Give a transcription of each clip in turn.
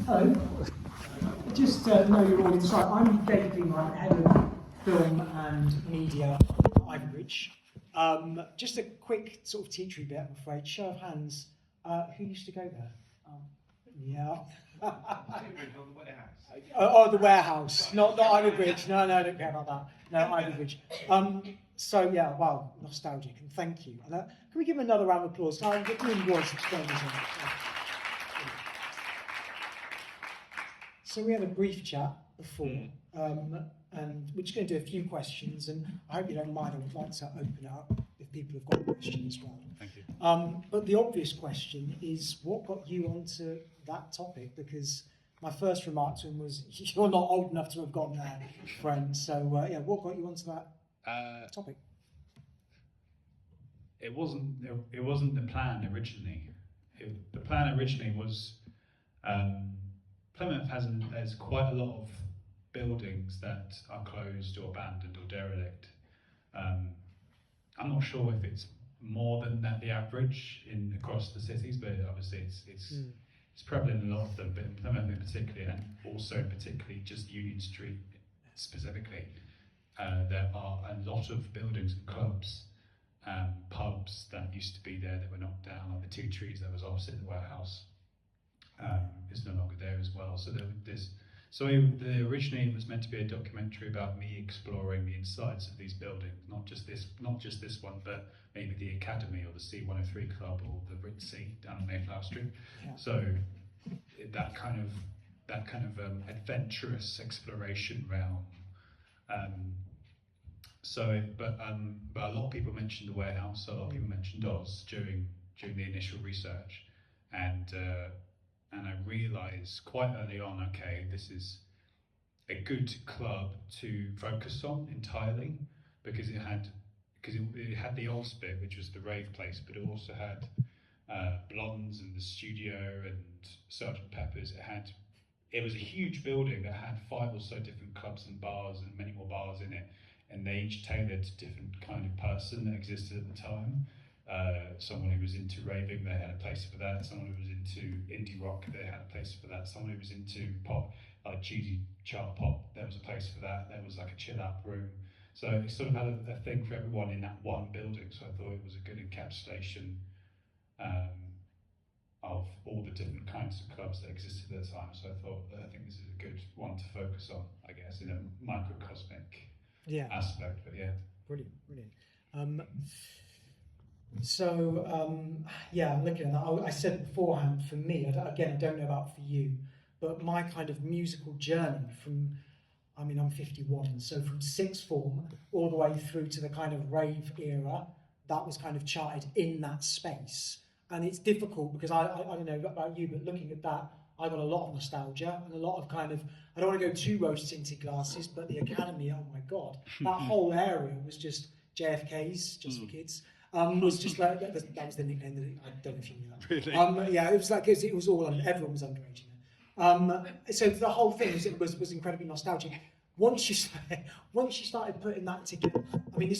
Hello. Just know your audience. Right, I'm Dave Clemow, head of film and media at Ivybridge. Just a quick sort of teachery bit, I'm afraid. Show of hands. Who used to go there? Yeah. The warehouse. Not Ivybridge. No, I don't care about that. No, Ivybridge. So yeah, wow, nostalgic, and thank you. And can we give him another round of applause? It really was. So we had a brief chat before, and we're just going to do a few questions, and I hope you don't mind. I would like to open it up if people have got questions as well. Thank you. But the obvious question is, what got you onto that topic? Because my first remark to him was, "You're not old enough to have gone there, friend." So yeah, what got you onto that topic? It wasn't the plan originally. The plan originally was. Plymouth has quite a lot of buildings that are closed or abandoned or derelict. I'm not sure if it's more than that the average across the cities, but obviously it's prevalent in a lot of them, but in Plymouth in particular, and also particularly just Union Street specifically. There are a lot of buildings and clubs, pubs that used to be there that were knocked down, like the Two Trees that was opposite the warehouse. Is no longer there as well. So originally it was meant to be a documentary about me exploring the insides of these buildings, not just this one, but maybe the Academy or the C103 Club or the Ritzy down on Mayflower Street. Yeah. So that kind of adventurous exploration realm. But a lot of people mentioned the warehouse. A lot of people mentioned Oz during the initial research, and I realised quite early on, okay, this is a good club to focus on entirely, because it had the Oz bit, which was the rave place, but it also had Blondes and the studio and Sgt. Pepper's. It was a huge building that had 5 or so different clubs and bars and many more bars in it, and they each tailored to different kind of person that existed at the time. Someone who was into raving, they had a place for that. Someone who was into indie rock, they had a place for that. Someone who was into pop, like cheesy chart pop, there was a place for that. There was like a chill out room. So it sort of had a thing for everyone in that one building. So I thought it was a good encapsulation of all the different kinds of clubs that existed at the time. So I think this is a good one to focus on, I guess, in a microcosmic aspect. But yeah. Brilliant. Looking at that, I said beforehand, for me, again, I don't know about for you, but my kind of musical journey I'm 51, so from sixth form all the way through to the kind of rave era, that was kind of charted in that space. And it's difficult because I don't know about you, but looking at that, I got a lot of nostalgia and a lot of kind of, I don't want to go too rose-tinted glasses, but the Academy, oh my God, that whole area was just JFK's, just for kids. Was just like that was the nickname that I don't know if you knew that. Really? Yeah, it was like it was all everyone was underage in there. So the whole thing was incredibly nostalgic. Once you started putting that together, I mean,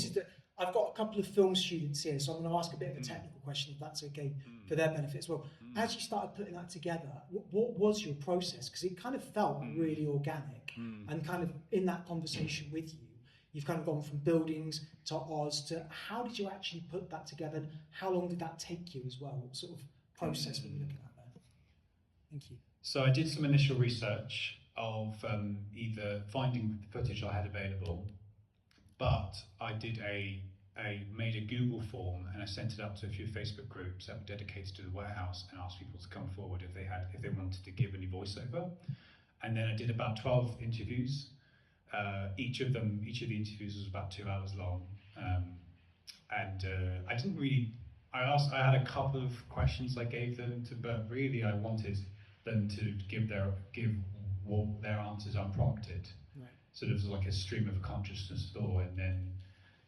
I've got a couple of film students here, so I'm going to ask a bit of a technical question if that's okay for their benefit as well. As you started putting that together, what was your process? Because it kind of felt really organic, and kind of in that conversation with you. You've kind of gone from buildings to Oz to how did you actually put that together? How long did that take you as well? What sort of process were you looking at there? Thank you. So I did some initial research of either finding the footage I had available, but I made a Google form and I sent it out to a few Facebook groups that were dedicated to the warehouse and asked people to come forward if they wanted to give any voiceover. And then I did about 12 interviews. Each of the interviews was about 2 hours long, and I had a couple of questions I gave them but really I wanted them to give their answers unprompted. Right. Sort of like a stream of consciousness thought,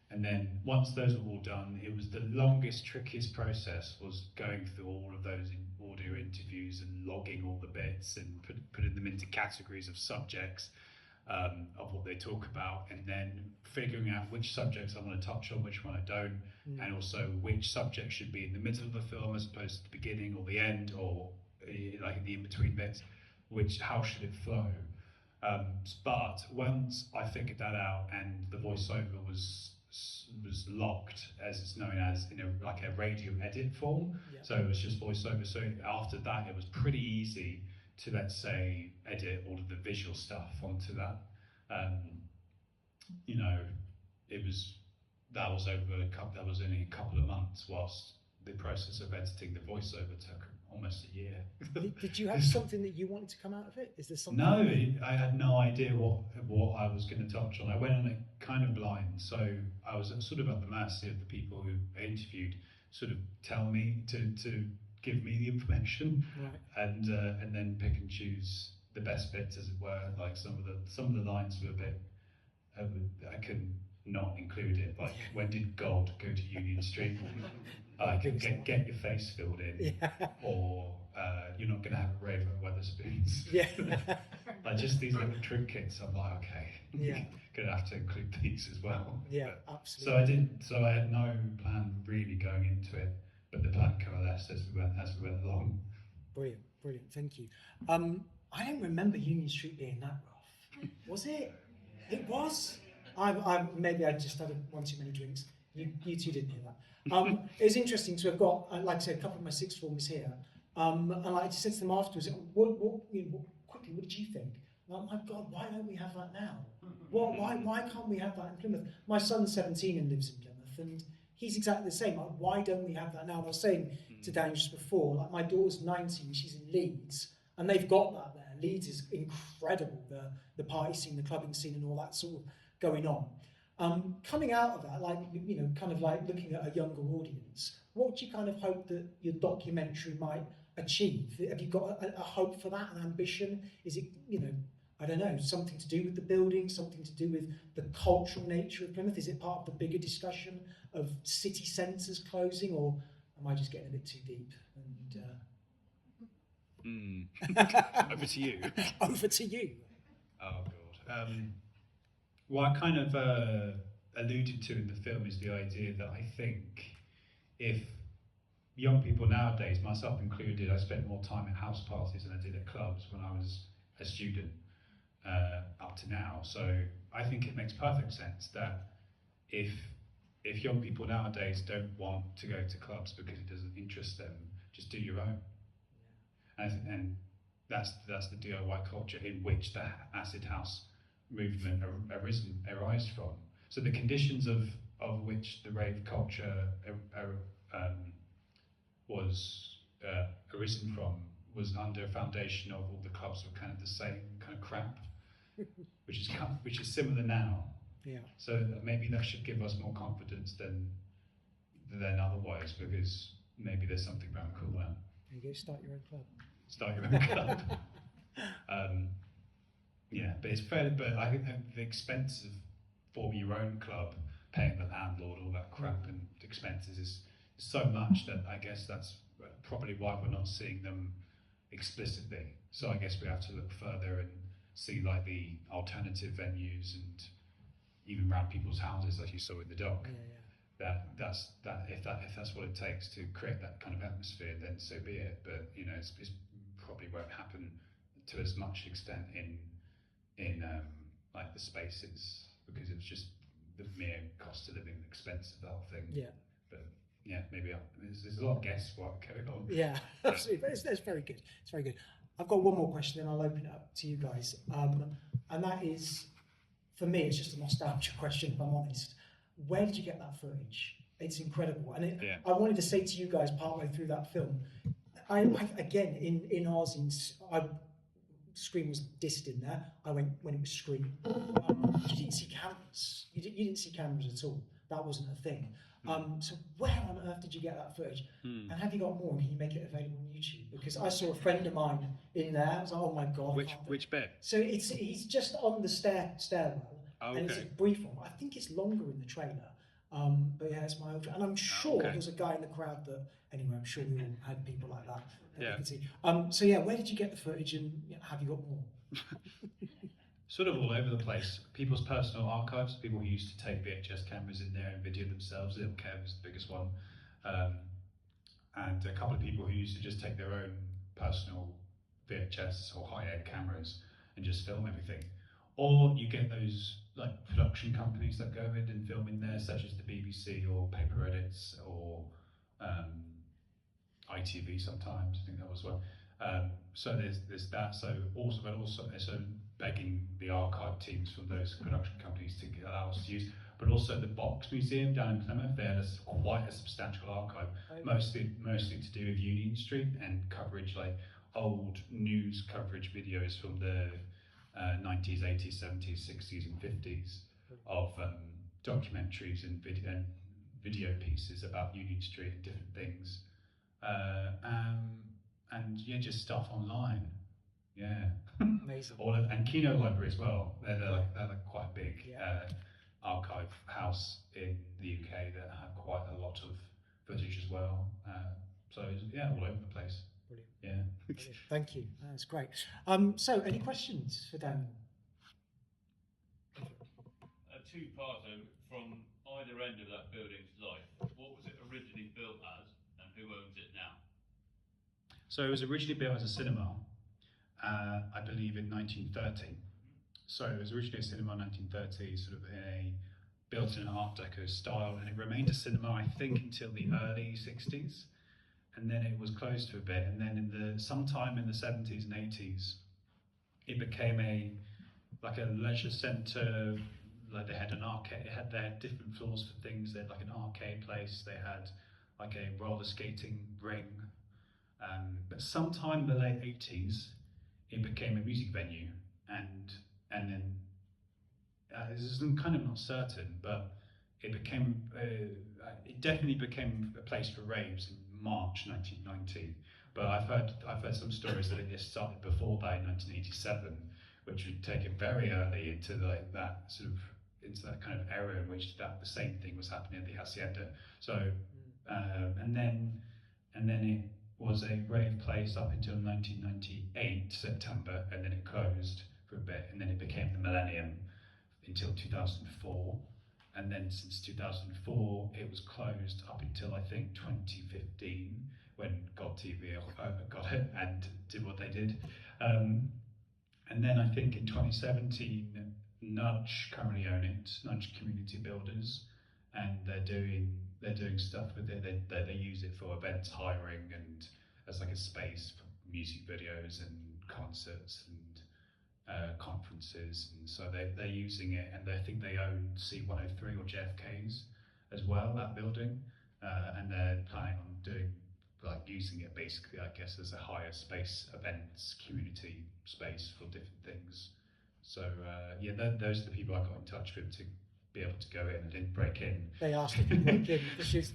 and then once those were all done, it was the longest, trickiest process was going through all of those audio interviews and logging all the bits and putting them into categories of subjects. Of what they talk about, and then figuring out which subjects I want to touch on, which one I don't, and also which subject should be in the middle of the film as opposed to the beginning or the end, or like in the in-between bits. how should it flow? But once I figured that out, and the voiceover was locked, as it's known as, in like a radio edit form. Yeah. So it was just voiceover. So after that, it was pretty easy to, let's say, edit all of the visual stuff onto that. You know, that was only a couple of months, whilst the process of editing the voiceover took almost a year. Did you have something that you wanted to come out of it? Is there something? No, I had no idea what I was going to touch on. I went on it kind of blind, so I was sort of at the mercy of the people who I interviewed, sort of tell me to give me the information, right. And then pick and choose the best bits, as it were. Like some of the lines were a bit, I couldn't not include it. Like, when did gold go to Union Street? Get your face filled in, or you're not going to have a rave at Weatherspoons. Yeah. Like, just these little trinkets. I'm like, okay, gonna have to include these as well. Yeah, absolutely. So I had no plan really going into it, but the plan coalesced as we went along. Brilliant, thank you. I don't remember Union Street being that rough. Was it? It was. Maybe I just had one too many drinks. You two didn't hear that. It's interesting to have got, like I said, a couple of my sixth formers here, and I just said to them afterwards, quickly, what did you think? Oh my God, why don't we have that now? Why can't we have that in Plymouth? My son's 17 and lives in Plymouth, and he's exactly the same. Like, why don't we have that now? And I was saying to Dan just before, like, my daughter's 19, she's in Leeds, and they've got that there. Leeds is incredible, the party scene, the clubbing scene, and all that sort of going on. Coming out of that, like, you know, kind of like looking at a younger audience, what do you kind of hope that your documentary might achieve? Have you got a hope for that, an ambition? Is it, you know, I don't know, something to do with the building, something to do with the cultural nature of Plymouth? Is it part of the bigger discussion of city centres closing, or am I just getting a bit too deep? And Over to you. Over to you. Oh God. What I kind of alluded to in the film is the idea that I think if young people nowadays, myself included, I spent more time at house parties than I did at clubs when I was a student up to now. So I think it makes perfect sense that if young people nowadays don't want to go to clubs because it doesn't interest them, just do your own. And that's the DIY culture in which the acid house movement arise from. So the conditions of which the rave culture was arisen from was under a foundation of all the clubs were kind of the same kind of crap, which is similar now. Yeah. So maybe that should give us more confidence than otherwise, because maybe there's something around cool now. There you go. Start your own club. Start your own club. Yeah, but it's fair. But I think the expense of forming your own club, paying the landlord, all that crap and expenses is so much that I guess that's probably why we're not seeing them explicitly. So I guess we have to look further and see like the alternative venues and even around people's houses, like you saw in the doc. If that's what it takes to create that kind of atmosphere, then so be it. But you know, it's probably won't happen to as much extent in like the spaces, because it's just the mere cost of living, expense of the whole thing. Yeah. But yeah, maybe there's a lot of guesswork going on. Yeah, absolutely. But it's very good. It's very good. I've got one more question, then I'll open it up to you guys. And that is, for me, it's just a nostalgia question, if I'm honest. Where did you get that footage? It's incredible. And I wanted to say to you guys partway through that film, again, in ours, Scream was dissed in there. I went when it was Scream. You didn't see cameras. You didn't see cameras at all. That wasn't a thing. So where on earth did you get that footage? And have you got more? Can you make it available on YouTube? Because I saw a friend of mine in there. I was like, oh my God. Which bit? So he's just on the stairwell. Oh, and it's a brief one. I think it's longer in the trailer. But yeah, it's my old. And I'm sure there's a guy in the crowd that. Anyway, I'm sure we all had people like that. We can see. So yeah, where did you get the footage, and have you got more? Sort of all over the place. People's personal archives. People who used to take VHS cameras in there and video themselves. Little Kev is the biggest one, and a couple of people who used to just take their own personal VHS or high-end cameras and just film everything. Or you get those like production companies that go in and film in there, such as the BBC or Paper Edits or ITV sometimes. I think that was one. So there's that. So also begging the archive teams from those production companies to allow us to use. But also the Box Museum down in Plymouth, they had quite a substantial archive, mostly to do with Union Street and coverage, like old news coverage videos from the 90s, 80s, 70s, 60s and 50s of documentaries and video pieces about Union Street and different things. And yeah, just stuff online. Yeah. Amazing. And QnA Library as well. They're like quite a big archive house in the UK that have quite a lot of footage as well. So yeah, all over the place. Brilliant. Yeah. Brilliant. Thank you. That's great. So any questions for Daniel? A two-parter from either end of that building's life. What was it originally built as, and who owns it now? So it was originally built as a cinema, I believe in 1930. So it was originally a cinema in 1930, sort of built in an Art Deco style, and it remained a cinema, I think, until the early 60s. And then it was closed for a bit, and then sometime in the 70s and 80s, it became a leisure centre. Like they had an arcade, they had different floors for things. They had like an arcade place, they had like a roller skating ring. But sometime in the late 80s, it became a music venue, and then this is kind of not certain, but it definitely became a place for raves in March 1990. But I've heard some stories that it started before that in 1987, which would take it very early into into that kind of era in which the same thing was happening at the Hacienda. So and then it was a rave place up until 1998 September, and then it closed for a bit, and then it became the Millennium until 2004, and then since 2004 it was closed up until I think 2015 when God TV got it and did what they did, and then I think in 2017 Nudge currently own it, Nudge Community Builders, and they're doing stuff with it. They use it for events hiring and as like a space for music videos and concerts and conferences, and so they're using it, and I think they own C103 or JFK's as well, that building, and they're planning on using it basically, I guess, as a higher space events community space for different things. So yeah, those are the people I got in touch with to be able to go in. and didn't break in. They asked if he broke in.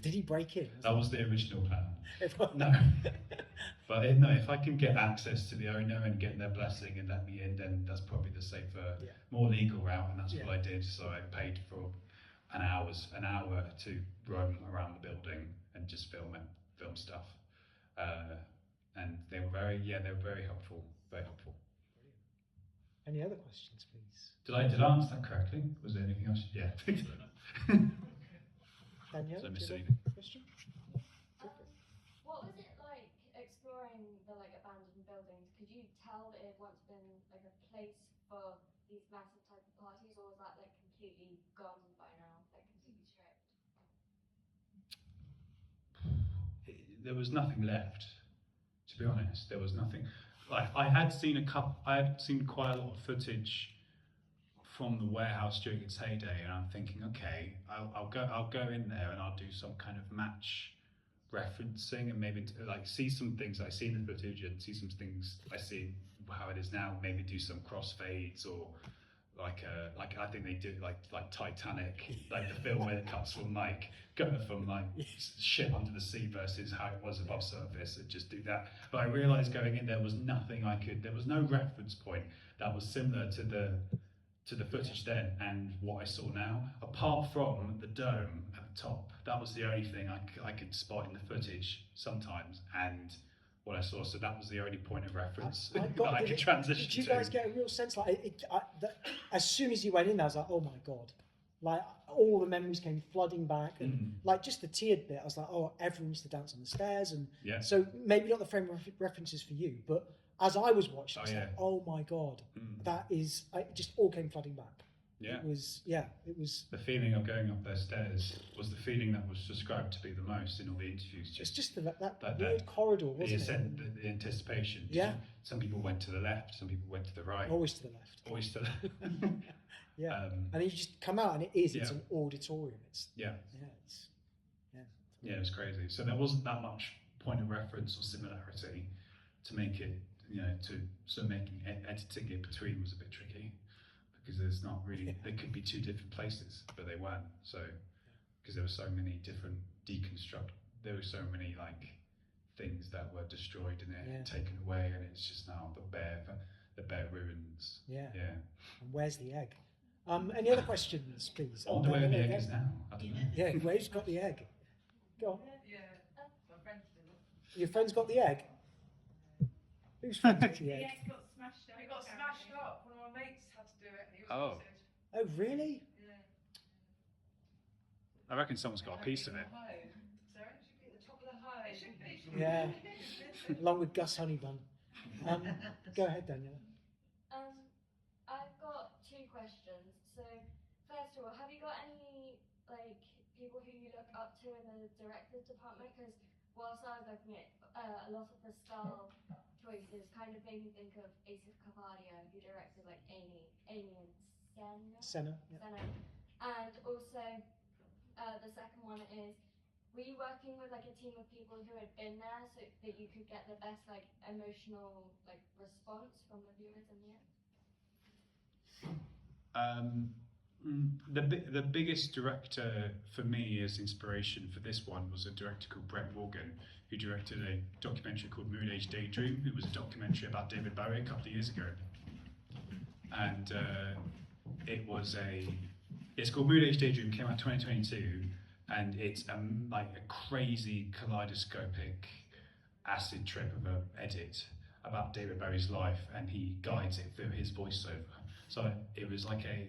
Did he break in? That was the original plan. No. But no, if I can get access to the owner and get their blessing and let me in, then that's probably the safer, more legal route, and that's what I did. So I paid for an hour to roam around the building and just film stuff. And they were very helpful, very helpful. Any other questions, please? Did I answer that correctly? Was there anything else? Yeah. Danielle, So, do Miss you have Ivy. a question? What was it like exploring the abandoned buildings? Could you tell that it had once been a place for these massive type of parties, or was that completely gone by now, completely stripped? There was nothing left, to be honest. There was nothing. I had seen quite a lot of footage from the warehouse during its heyday, and I'm thinking, okay, I'll go in there and I'll do some kind of match referencing, and maybe see some things I see in the footage and see some things I see how it is now. Maybe do some crossfades, or like I think they do like Titanic, like the film where it cuts from ship under the sea versus how it was above surface, and just do that. But I realised going in there was no reference point that was similar to the footage then and what I saw now, apart from the dome at the top. That was the only thing I could spot in the footage sometimes, and what I saw. So that was the only point of reference that I could transition to. Did you guys get a real sense, as soon as you went in, I was like, oh my God. All the memories came flooding back, and just the tiered bit, I was like, oh, everyone used to dance on the stairs, and so maybe not the frame references for you, but as I was watching, Oh, it's yeah. like, oh my God, Mm. that is, it just all came flooding back. Yeah. It was The feeling of going up those stairs was the feeling that was described to be the most in all the interviews. it's just that that- weird corridor, wasn't it? the anticipation. Yeah. Some people went to the left, some people went to the right. Always to the left. Always to the Yeah. And then you just come out and it's Yeah. an auditorium. Yeah. Yeah, It was crazy. So there wasn't that much point of reference or similarity to make it, so making editing it between was a bit tricky because there's not really, there could be two different places, but they weren't. So, because there were so many different there were so many like things that were destroyed in it, and taken away, and it's just now the bare ruins. Yeah. Yeah. And where's the egg? Any other questions, please? I wonder where the egg is now. I don't know. Yeah, where's got the egg? Go on. Yeah, my friend did. Your friend's got the egg? Whose friend's got the The egg? egg got smashed up. It got smashed up. One of my mates had to do it. And he was Oh. gutted. Oh, really? Yeah. I reckon someone's got a piece of it. Sorry? It should be at the top of the high. It should be. Yeah. Along with Gus Honeybun. Go ahead, Daniela. I've got two questions. So, first of all, have you got any like people who you look up to in the director's department? Because whilst I was looking at a lot of the style choices, kind of made me think of Asif Kapadia, who directed like Amy and Senna. Yeah. Senna. And also, the second one is, were you working with like a team of people who had been there so that you could get the best like emotional like response from the viewers in the end? The biggest director for me as inspiration for this one was a director called Brett Morgan, who directed a documentary called Moon Age Daydream. It was a documentary about David Bowie a couple of years ago, and it's called Moon Age Daydream. Came out 2022, and it's like a crazy kaleidoscopic acid trip of an edit about David Bowie's life, and he guides it through his voiceover. So it was like I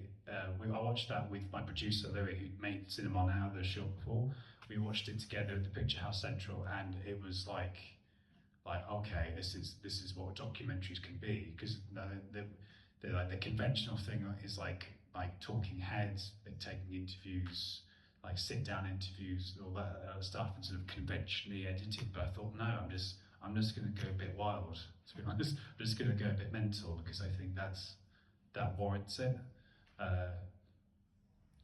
watched that with my producer Louis, who made Cinema Now the short before. We watched it together at the Picture House Central, and it was like okay, this is what documentaries can be, because the conventional thing is like talking heads, like taking interviews, like sit down interviews, all that stuff, and sort of conventionally edited. But I thought, no, I'm just going to go a bit wild. To be honest, I'm just going to go a bit mental, because I think that warrants it,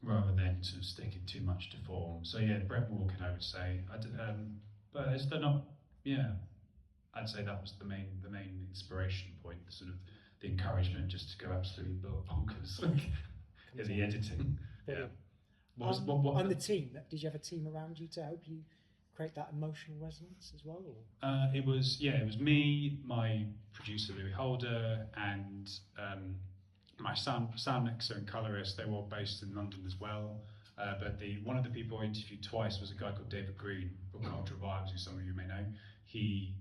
rather than sort of sticking too much to form. So yeah, Brett Morgan, I would say. But is there not? Yeah, I'd say that was the main inspiration point, sort of the encouragement just to go absolutely bonkers in the editing. Yeah. And the team, did you have a team around you to help you create that emotional resonance as well? Or? It was me, my producer Louis Holder, and my sound mixer and colorist. They were all based in London as well. But one of the people I interviewed twice was a guy called David Green from Cultural Vibes, who some of you may know. He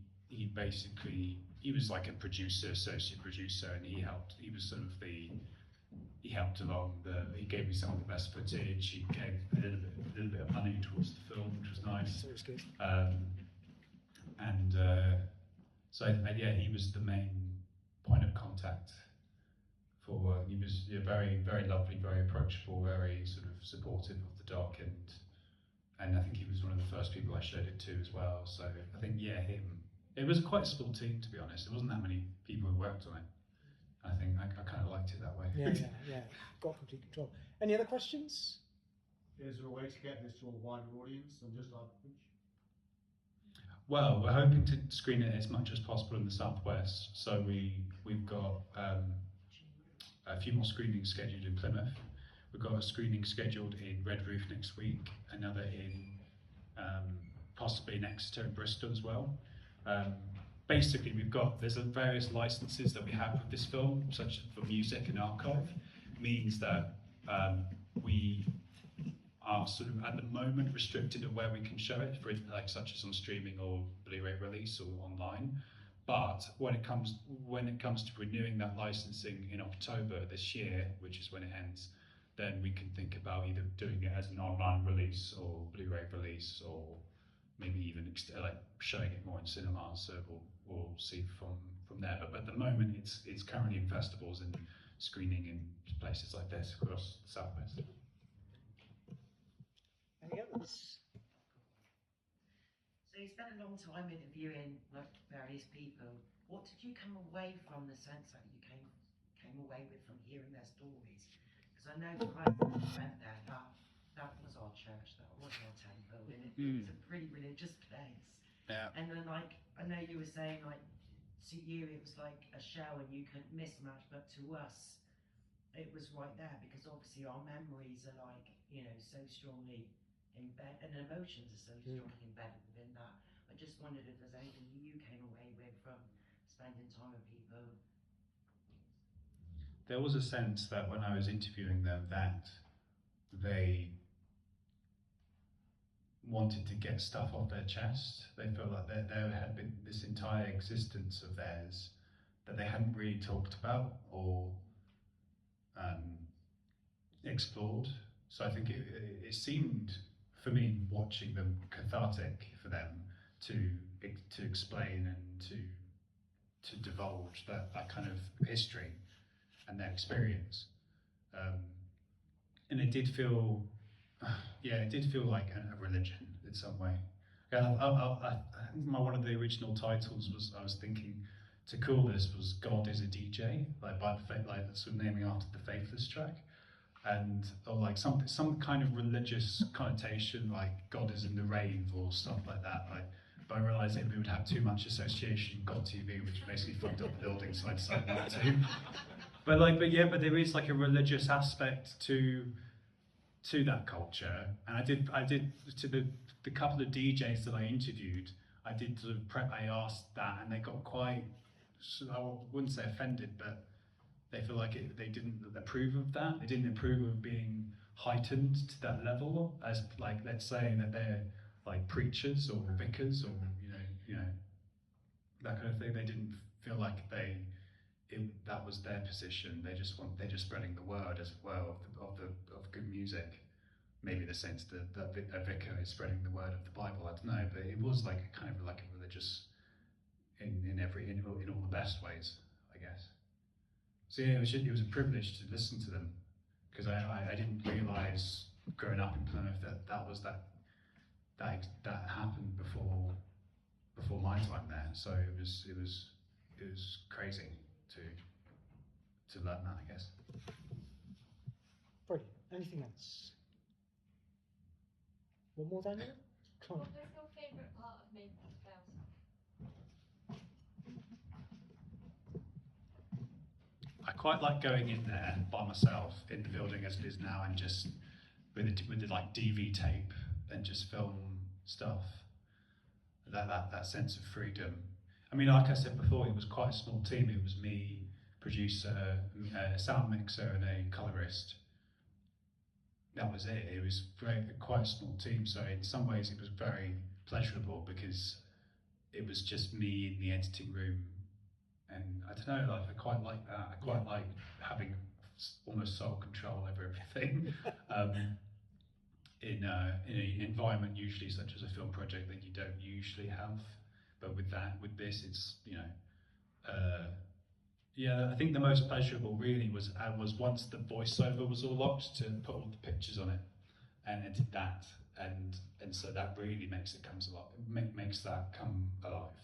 was like a producer, associate producer, and he helped. He was sort of he helped along. He gave me some of the best footage. He gave a little bit of money towards the film, which was nice. So it's good. He was the main point of contact. He was very, very lovely, very approachable, very sort of supportive of the doc, and I think he was one of the first people I showed it to as well. So I think him. It was quite a small team, to be honest. There wasn't that many people who worked on it. I think I kind of liked it that way. Yeah. Got complete control. Any other questions? Is there a way to get this to a wider audience than just Ivybridge? Well, we're hoping to screen it as much as possible in the southwest. So we've got a few more screenings scheduled in Plymouth. We've got a screening scheduled in Red Roof next week. Another in possibly in Exeter and Bristol as well. Basically, there's various licenses that we have with this film, such as for music and archive. Means that we are sort of at the moment restricted of where we can show it, such as on streaming or Blu-ray release or online. But when it comes to renewing that licensing in October this year, which is when it ends, then we can think about either doing it as an online release or Blu-ray release or maybe even like showing it more in cinemas, so we'll see from there. But at the moment, it's currently in festivals and screening in places like this across the southwest. Any others? So you spent a long time interviewing like various people. What did you come away from, the sense that you came away with from hearing their stories? Because I know for us when we went there, that was our church, that was our temple, and it was a pretty religious place. Yeah. And then like I know you were saying like to you it was like a show and you couldn't mismatch, but to us it was right there, because obviously our memories are like, you know, so strongly embedded, and emotions are so strongly embedded within that. I just wondered if there's anything you came away with from spending time with people. There was a sense that when I was interviewing them that they wanted to get stuff off their chest. They felt like there had been this entire existence of theirs that they hadn't really talked about or explored. So I think it seemed, for me, watching them, cathartic for them to explain and to divulge that kind of history and their experience. And it did feel, it did feel like a religion in some way. I think one of the original titles was, I was thinking to call this was "God is a DJ," like by the like sort of naming after the Faithless track, and or like some kind of religious connotation, like God is in the rave or stuff like that. Like, but I realised that we would have too much association with God TV, which basically fucked up the building, so I decided not to. But there is like a religious aspect to that culture, and I did to the couple of DJs that I interviewed, I did sort of I asked that, and they got quite, I wouldn't say offended, but they feel like they didn't approve of that. They didn't approve of being heightened to that level, as like, let's say that they're like preachers or vicars or you know that kind of thing. They didn't feel like that was their position. They're just spreading the word, as it were, of good music. Maybe the sense that a vicar is spreading the word of the Bible, I don't know, but it was like a kind of like a religious in all the best ways, I guess. So yeah, it was a privilege to listen to them, because I didn't realise growing up in Plymouth that happened before my time there. So it was crazy to learn that, I guess. Brilliant. Anything else? One more, Daniel? Come on. What was your favourite part of making the film? I quite like going in there by myself in the building as it is now, and just with the like DV tape and just film stuff. That sense of freedom. I mean, like I said before, it was quite a small team. It was me, producer, a sound mixer, and a colorist. That was it. It was quite a small team, so in some ways it was very pleasurable, because it was just me in the editing room, and I don't know, like I quite like that. I quite like having almost sole control over everything. In an environment usually such as a film project that you don't usually have, but with this, it's I think the most pleasurable really was once the voiceover was all locked, to put all the pictures on it and edit that, and so that really makes it comes alive, makes that come alive.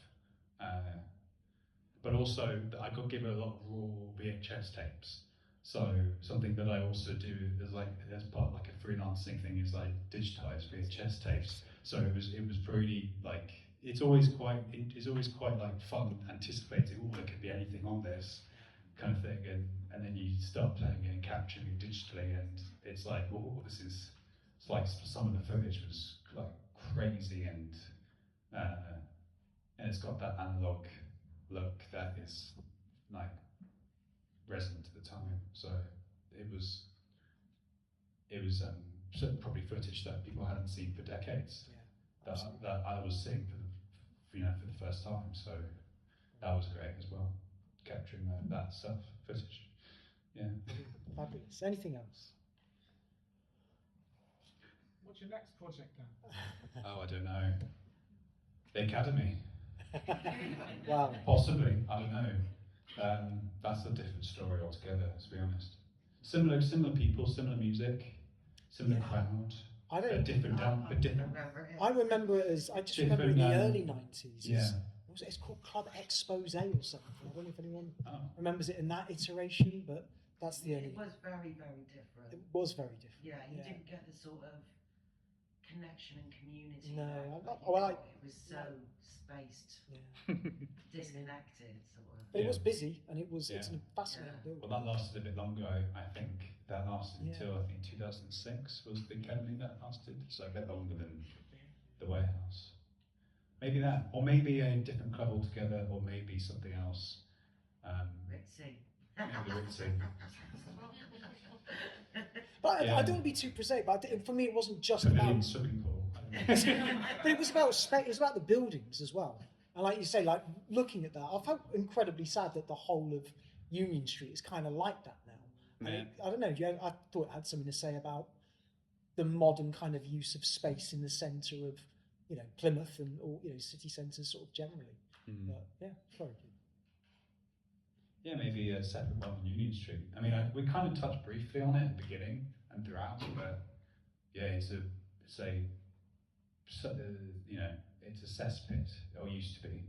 But also I got given a lot of raw VHS tapes. So something that I also do as part of like a freelancing thing is like digitize VHS tapes. So it was really like, it's always quite like fun anticipating, there could be anything on this kind of thing, and then you start playing it and capturing it digitally, and it's like, it's like some of the footage was like crazy, and it's got that analogue look that is like resonant at the time. So it was probably footage that people hadn't seen for decades. Yeah, that I was seeing for the first time. So that was great as well, capturing that stuff, footage. Yeah. Fabulous. Anything else? What's your next project then? Oh, I don't know. The Academy. Wow. Possibly, I don't know. That's a different story altogether, to be honest. Similar people, similar music, similar Yeah. crowd, I but don't. different down, but different. I remember it as I just remember in the Different, early '90s. Yeah. It's called Club Expose or something. I don't know if anyone Oh. remembers it in that iteration, but that's the only. It was very, very different. It was very different. Yeah, you didn't get the sort of connection and community. No, that I- you well, I- got. It was so spaced, Yeah. disconnected, sort of. But it Yeah. was busy, and it's Yeah. a fascinating Yeah. building. Well, that lasted a bit longer, I think. That lasted Yeah. until, I think, 2006 was the Academy that lasted, so a bit longer than the warehouse. Maybe that, or maybe a different club altogether, or maybe something else. Ritzy. Maybe Ritzy. But I Yeah. don't want to be too prosaic. But for me, it wasn't just Pavilion about. swimming pool. I don't know. But it was about it was about the buildings as well. And like you say, like looking at that, I felt incredibly sad that the whole of Union Street is kind of like that now. And Yeah. I don't know. I thought it had something to say about the modern kind of use of space in the centre of, Plymouth and or city centres sort of generally. Mm. But yeah, sorry. Yeah, maybe a separate one on Union Street. I mean, we kind of touched briefly on it at the beginning and throughout, but yeah, it's a cesspit, or used to be.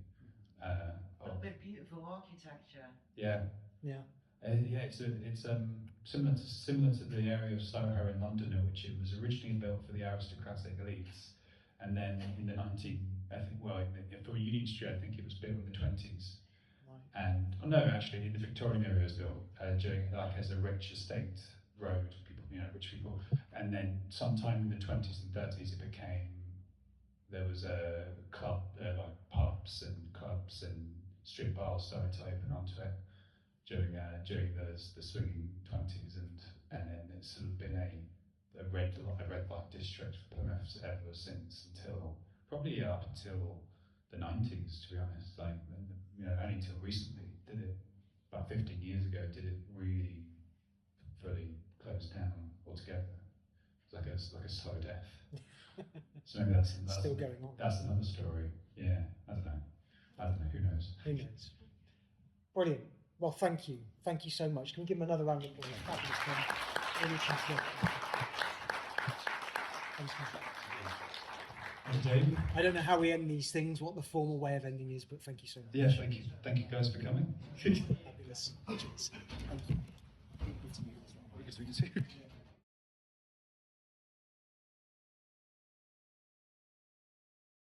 But with beautiful architecture. Yeah. Yeah. Yeah, it's similar to the area of Soho in London, in which it was originally built for the aristocratic elites, and then in the for Union Street, I think it was built in the 20s. Right. And no, actually, in the Victorian era, it was built during as a rich estate road, rich people. And then sometime in the 20s and 30s, there was a club, like pubs and clubs and strip bars started to open onto it during the swinging 20s, and then it's sort of been a red light district for Plymouth ever since, probably up until the 90s, to be honest. Only until recently did it, about 15 years ago, did it really fully close down altogether. It's like a slow death. So maybe that's Still going on. That's another story. Yeah, I don't know. Who knows? Who knows? Brilliant. Well, thank you. Thank you so much. Can we give him another round of applause? Fabulous one. Really appreciate it. Thank you. Dave? I don't know how we end these things, what the formal way of ending is, but thank you so much. Yeah, thank you. Thank you guys for coming. Fabulous. Cheers. Thank you. Good to meet you as well. Good to meet you too.